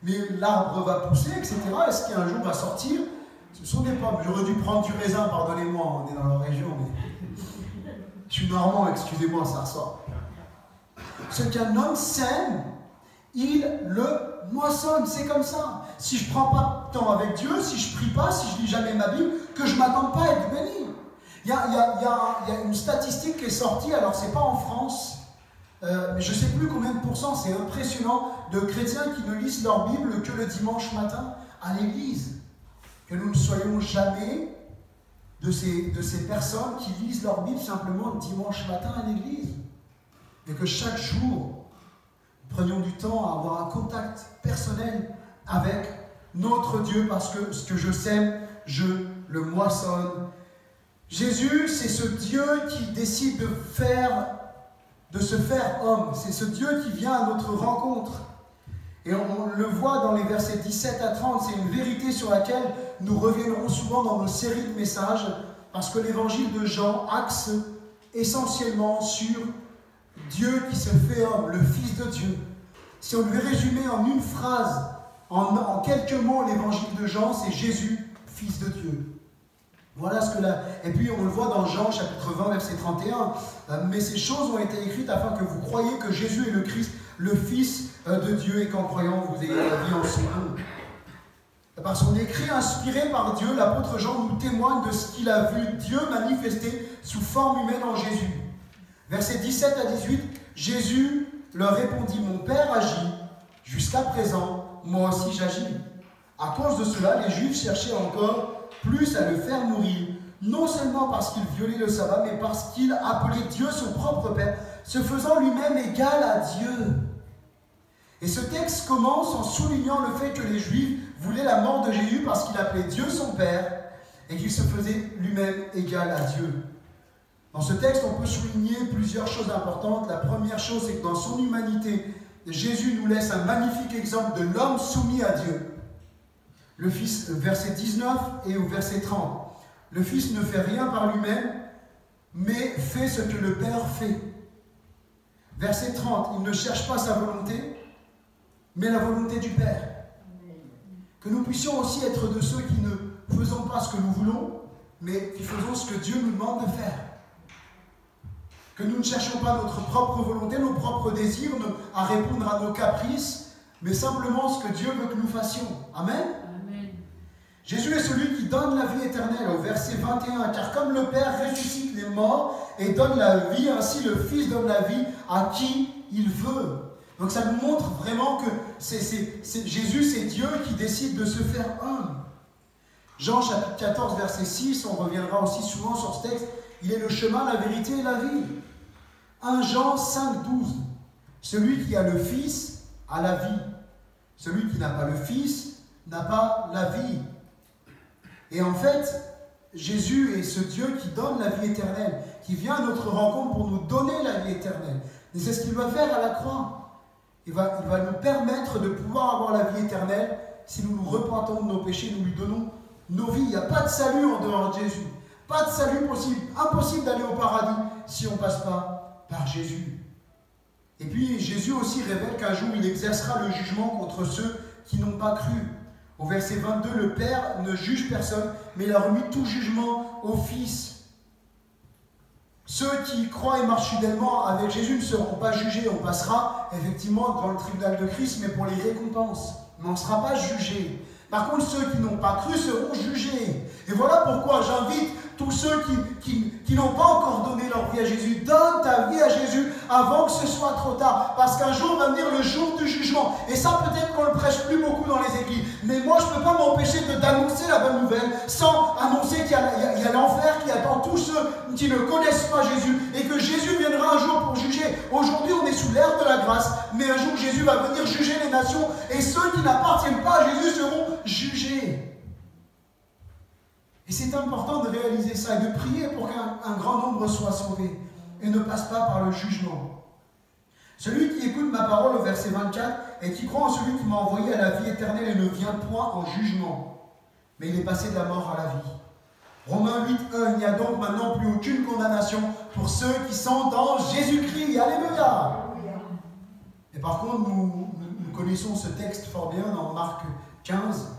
A: Mais l'arbre va pousser, etc. Est-ce qu'un jour va sortir? Ce sont des pommes. J'aurais dû prendre du raisin, pardonnez-moi, on est dans la région, mais je suis normand, excusez-moi, ça ressort. Ce qu'un homme sème, il le moissonne, c'est comme ça. Si je ne prends pas de temps avec Dieu, si je ne prie pas, si je ne lis jamais ma Bible, que je ne m'attende pas à être béni. Il y a une statistique qui est sortie, alors ce n'est pas en France, mais je ne sais plus combien de pourcents, c'est impressionnant, de chrétiens qui ne lisent leur Bible que le dimanche matin à l'église. Que nous ne soyons jamais de ces personnes qui lisent leur Bible simplement le dimanche matin à l'église. Et que chaque jour, nous prenions du temps à avoir un contact personnel avec notre Dieu, parce que ce que je sème, je le moissonne. Jésus, c'est ce Dieu qui décide de se faire homme. C'est ce Dieu qui vient à notre rencontre. Et on le voit dans les versets 17 à 30, c'est une vérité sur laquelle nous reviendrons souvent dans nos séries de messages, parce que l'évangile de Jean axe essentiellement sur Dieu qui se fait homme, le Fils de Dieu. Si on devait résumer en une phrase, en quelques mots, l'évangile de Jean, c'est Jésus, Fils de Dieu. Voilà ce que là. Et puis on le voit dans Jean chapitre 20, verset 31. Mais ces choses ont été écrites afin que vous croyiez que Jésus est le Christ, le Fils de Dieu, et qu'en croyant vous ayez la vie en son nom. Par son écrit inspiré par Dieu, l'apôtre Jean nous témoigne de ce qu'il a vu Dieu manifesté sous forme humaine en Jésus. Versets 17 à 18, Jésus leur répondit, mon Père agit, jusqu'à présent, moi aussi j'agis. À cause de cela, les Juifs cherchaient encore plus à le faire mourir, non seulement parce qu'il violait le sabbat, mais parce qu'il appelait Dieu son propre Père, se faisant lui-même égal à Dieu. Et ce texte commence en soulignant le fait que les Juifs voulaient la mort de Jésus parce qu'il appelait Dieu son Père et qu'il se faisait lui-même égal à Dieu. Dans ce texte, on peut souligner plusieurs choses importantes. La première chose, c'est que dans son humanité, Jésus nous laisse un magnifique exemple de l'homme soumis à Dieu. Le Fils, verset 19 et au verset 30. Le Fils ne fait rien par lui-même, mais fait ce que le Père fait. Verset 30, il ne cherche pas sa volonté, mais la volonté du Père. Que nous puissions aussi être de ceux qui ne faisons pas ce que nous voulons, mais qui faisons ce que Dieu nous demande de faire. Que nous ne cherchions pas notre propre volonté, nos propres désirs, à répondre à nos caprices, mais simplement ce que Dieu veut que nous fassions. Amen. Jésus est celui qui donne la vie éternelle, au verset 21. Car comme le Père ressuscite les morts et donne la vie, ainsi le Fils donne la vie à qui il veut. Donc ça nous montre vraiment que Jésus, c'est Dieu qui décide de se faire homme. Jean chapitre 14, verset 6, on reviendra aussi souvent sur ce texte. Il est le chemin, la vérité et la vie. 1 Jean 5, 12. Celui qui a le Fils a la vie. Celui qui n'a pas le Fils n'a pas la vie. Et en fait, Jésus est ce Dieu qui donne la vie éternelle, qui vient à notre rencontre pour nous donner la vie éternelle. Et c'est ce qu'il va faire à la croix. Il va nous permettre de pouvoir avoir la vie éternelle si nous nous repentons de nos péchés, nous lui donnons nos vies. Il n'y a pas de salut en dehors de Jésus. Pas de salut possible. Impossible d'aller au paradis si on ne passe pas par Jésus. Et puis Jésus aussi révèle qu'un jour il exercera le jugement contre ceux qui n'ont pas cru. Au verset 22, le Père ne juge personne, mais il a remis tout jugement au Fils. Ceux qui croient et marchent fidèlement avec Jésus ne seront pas jugés. On passera effectivement devant le tribunal de Christ, mais pour les récompenses. Mais on ne sera pas jugé. Par contre, ceux qui n'ont pas cru seront jugés. Et voilà pourquoi j'invite tous ceux qui n'ont pas encore donné leur vie à Jésus. Donne ta vie à Jésus avant que ce soit trop tard. Parce qu'un jour va venir le jour du jugement. Et ça, peut-être qu'on ne le prêche plus beaucoup dans les églises. Mais moi, je ne peux pas m'empêcher d'annoncer la bonne nouvelle sans annoncer qu'il y a l'enfer qui attend tous ceux qui ne connaissent pas Jésus. Et que Jésus viendra un jour pour juger. Aujourd'hui, on est sous l'ère de la grâce. Mais un jour, Jésus va venir juger les nations. Et ceux qui n'appartiennent pas à Jésus seront jugés. Et c'est important de réaliser ça et de prier pour qu'un grand nombre soit sauvé et ne passe pas par le jugement. Celui qui écoute ma parole au verset 24 et qui croit en celui qui m'a envoyé à la vie éternelle et ne vient point en jugement, mais il est passé de la mort à la vie. Romains 8, 1, il n'y a donc maintenant plus aucune condamnation pour ceux qui sont dans Jésus-Christ. Alléluia! Et par contre, nous connaissons ce texte fort bien dans Marc 15,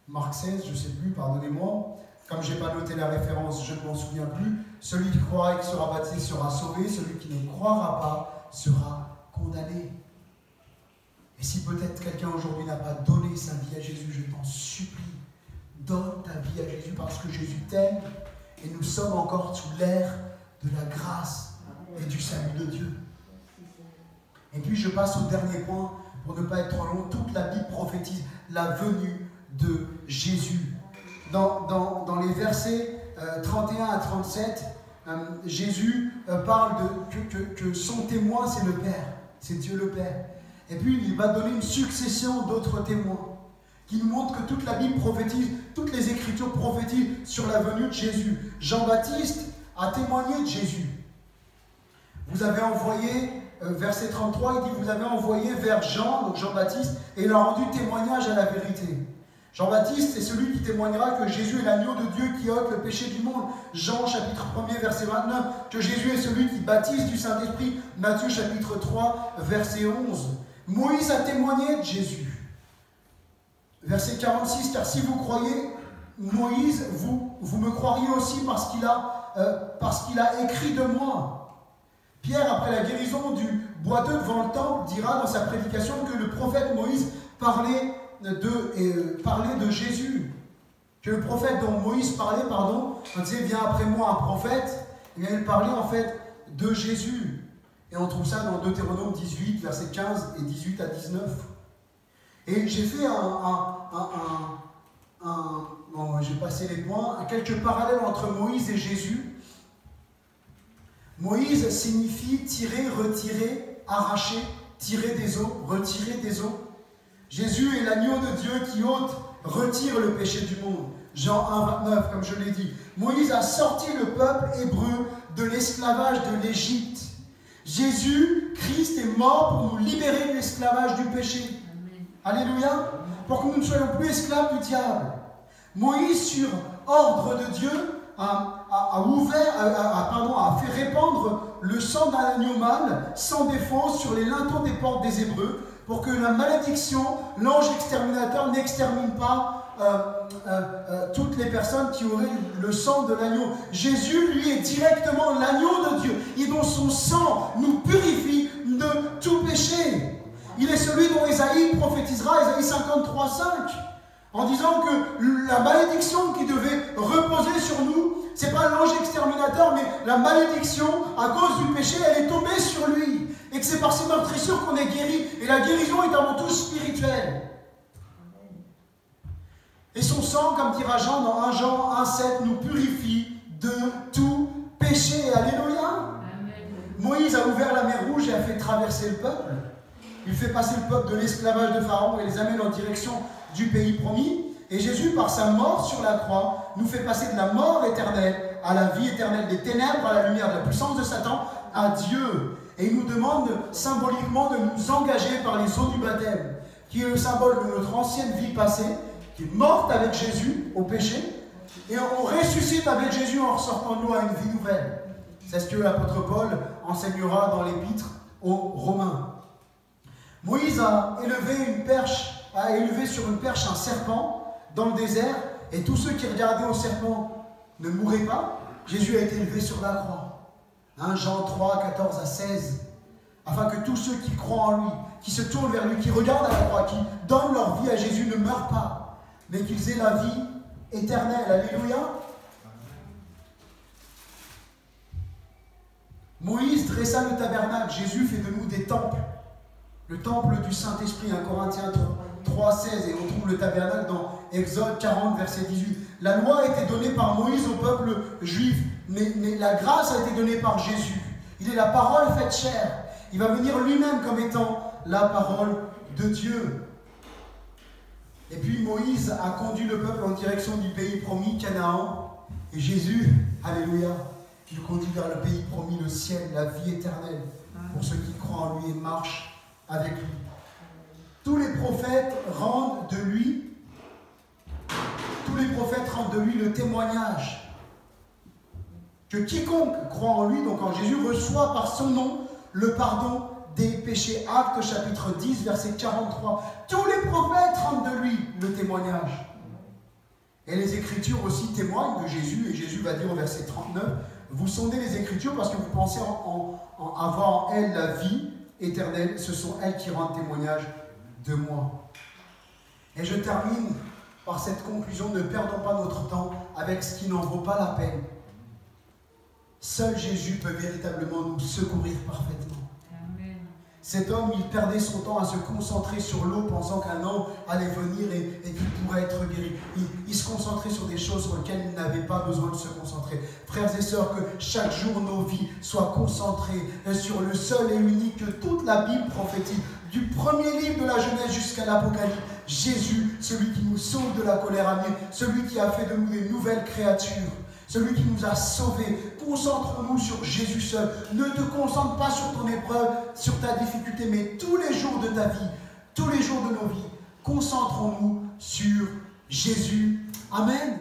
A: Marc 16, je ne sais plus, pardonnez-moi. Comme je n'ai pas noté la référence, je ne m'en souviens plus. Celui qui croira et qui sera baptisé sera sauvé. Celui qui ne croira pas sera condamné. Et si peut-être quelqu'un aujourd'hui n'a pas donné sa vie à Jésus, je t'en supplie, donne ta vie à Jésus parce que Jésus t'aime et nous sommes encore sous l'ère de la grâce et du salut de Dieu. Et puis je passe au dernier point pour ne pas être trop long. Toute la Bible prophétise la venue de Jésus. Dans les versets 31 à 37, Jésus parle que son témoin c'est le Père, c'est Dieu le Père. Et puis il va donner une succession d'autres témoins qui nous montrent que toute la Bible prophétise, toutes les Écritures prophétisent sur la venue de Jésus. Jean-Baptiste a témoigné de Jésus. Vous avez envoyé, verset 33, il dit, vous avez envoyé vers Jean, donc Jean-Baptiste, et il a rendu témoignage à la vérité. Jean-Baptiste, c'est celui qui témoignera que Jésus est l'agneau de Dieu qui ôte le péché du monde. Jean, chapitre 1er, verset 29, que Jésus est celui qui baptise du Saint-Esprit. Matthieu, chapitre 3, verset 11. Moïse a témoigné de Jésus. Verset 46, car si vous croyez Moïse, vous me croiriez aussi parce qu'il a écrit de moi. Pierre, après la guérison du boiteux devant le temple, dira dans sa prédication que le prophète Moïse parlait de Jésus. Que le prophète dont Moïse parlait, quand il disait viens après moi un prophète, il parlait en fait de Jésus. Et on trouve ça dans Deutéronome 18, versets 15 et 18 à 19. Et j'ai fait j'ai passé les points, quelques parallèles entre Moïse et Jésus. Moïse signifie tirer, retirer, arracher, tirer des eaux, retirer des eaux. Jésus est l'agneau de Dieu qui ôte, retire le péché du monde. Jean 1, 29, comme je l'ai dit. Moïse a sorti le peuple hébreu de l'esclavage de l'Égypte. Jésus, Christ, est mort pour nous libérer de l'esclavage du péché. Amen. Alléluia. Pour que nous ne soyons plus esclaves du diable. Moïse, sur ordre de Dieu, a fait répandre le sang d'un agneau mâle sans défense sur les linteaux des portes des Hébreux pour que la malédiction, l'ange exterminateur n'extermine pas toutes les personnes qui auraient le sang de l'agneau. Jésus, lui, est directement l'agneau de Dieu et dont son sang nous purifie de tout péché. Il est celui dont Ésaïe prophétisera, Ésaïe 53, 5. en disant que la malédiction qui devait reposer sur nous, c'est pas l'ange exterminateur, mais la malédiction, à cause du péché, elle est tombée sur lui. Et que c'est par ses meurtrissures qu'on est guéri. Et la guérison est avant tout spirituelle. Et son sang, comme dira Jean dans 1 Jean 1,7, nous purifie de tout péché. Alléluia. Moïse a ouvert la mer Rouge et a fait traverser le peuple. Il fait passer le peuple de l'esclavage de Pharaon et les amène en direction du pays promis. Et Jésus, par sa mort sur la croix, nous fait passer de la mort éternelle à la vie éternelle, des ténèbres à la lumière, de la puissance de Satan à Dieu. Et il nous demande symboliquement de nous engager par les eaux du baptême, qui est le symbole de notre ancienne vie passée, qui est morte avec Jésus au péché, et on ressuscite avec Jésus en ressortant de nous à une vie nouvelle. C'est ce que l'apôtre Paul enseignera dans l'épître aux Romains. Moïse a élevé sur une perche un serpent dans le désert, et tous ceux qui regardaient au serpent ne mouraient pas. Jésus a été élevé sur la croix. Jean 3, 14 à 16. Afin que tous ceux qui croient en lui, qui se tournent vers lui, qui regardent à la croix, qui donnent leur vie à Jésus, ne meurent pas, mais qu'ils aient la vie éternelle. Alléluia. Moïse dressa le tabernacle. Jésus fait de nous des temples. Le temple du Saint-Esprit, 1 Corinthiens 3, 16, et on trouve le tabernacle dans Exode 40, verset 18. La loi a été donnée par Moïse au peuple juif, mais la grâce a été donnée par Jésus. Il est la parole faite chair. Il va venir lui-même comme étant la parole de Dieu. Et puis Moïse a conduit le peuple en direction du pays promis, Canaan. Et Jésus, alléluia, il conduit vers le pays promis, le ciel, la vie éternelle, pour ceux qui croient en lui et marchent avec lui. Tous les prophètes rendent de lui le témoignage que quiconque croit en lui, donc en Jésus, reçoit par son nom le pardon des péchés. Actes chapitre 10, verset 43. Tous les prophètes rendent de lui le témoignage. Et les Écritures aussi témoignent de Jésus, et Jésus va dire au verset 39, vous sondez les Écritures parce que vous pensez avoir en elles la vie éternelle, ce sont elles qui rendent témoignage de moi. Et je termine par cette conclusion, ne perdons pas notre temps avec ce qui n'en vaut pas la peine. Seul Jésus peut véritablement nous secourir parfaitement. Amen. Cet homme, il perdait son temps à se concentrer sur l'eau, pensant qu'un homme allait venir et qu'il pourrait être guéri. Il se concentrait sur des choses sur lesquelles il n'avait pas besoin de se concentrer. Frères et sœurs, que chaque jour nos vies soient concentrées sur le seul et unique que toute la Bible prophétise, du premier livre de la Genèse jusqu'à l'Apocalypse. Jésus, celui qui nous sauve de la colère à venir, celui qui a fait de nous des nouvelles créatures, celui qui nous a sauvés. Concentrons-nous sur Jésus seul. Ne te concentre pas sur ton épreuve, sur ta difficulté, mais tous les jours de ta vie, tous les jours de nos vies, concentrons-nous sur Jésus. Amen.